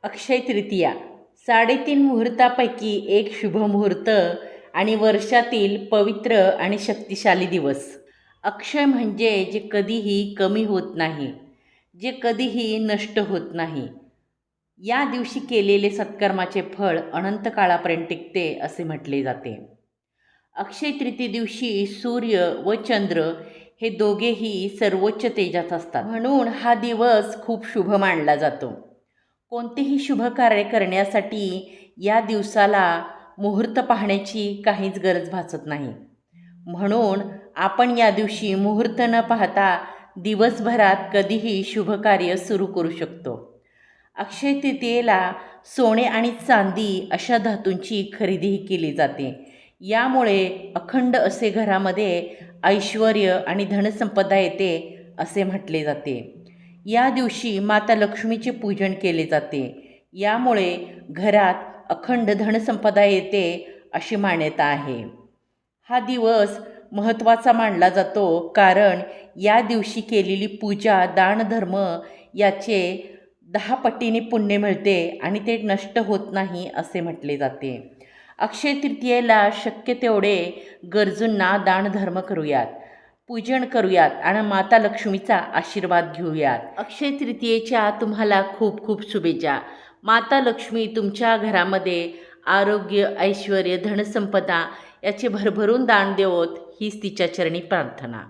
अक्षय तृतीया 3.5 मुहूर्तापैकी एक शुभ मुहूर्त आणि वर्षातील पवित्र आणि शक्तिशाली दिवस. अक्षय म्हणजे जे कधीही कमी होत नाही, जे कधीही नष्ट होत नाही. या दिवशी केलेले सत्कर्माचे फळ अनंत काळापर्यंत टिकते असे म्हटले जाते. अक्षय तृतीये दिवशी सूर्य व चंद्र हे दोघेही सर्वोच्च तेजात असतात, म्हणून हा दिवस खूप शुभ मानला जातो. कोणतेही शुभ कार्य करण्यासाठी या दिवसाला मुहूर्त पाहण्याची काहीच गरज भासत नाही. म्हणून आपण या दिवशी मुहूर्त न पाहता दिवसभरात कधीही शुभ कार्य सुरू करू शकतो. अक्षय तृतीयेला सोने आणि चांदी अशा धातूंची खरेदीही केली जाते. यामुळे अखंड असे घरामध्ये ऐश्वर आणि धनसंपदा येते असे म्हटले जाते. या दिवशी माता लक्ष्मीचे पूजन केले जाते. यामुळे घरात अखंड धनसंपदा येते अशी मान्यता आहे. हा दिवस महत्त्वाचा मानला जातो, कारण या दिवशी केलेली पूजा, दानधर्म याचे 10 पटीने पुण्य मिळते आणि ते नष्ट होत नाही असे म्हटले जाते. अक्षय तृतीयेला शक्य तेवढे गरजूंना दानधर्म करूयात, पूजन करूयात आणि माता लक्ष्मीचा आशीर्वाद घेऊयात. अक्षय तृतीयेच्या तुम्हाला खूप खूप शुभेच्छा. माता लक्ष्मी तुमच्या घरामध्ये आरोग्य, ऐश्वर, धनसंपदा याचे भरभरून दान देवोत हीच तिच्या चरणी प्रार्थना.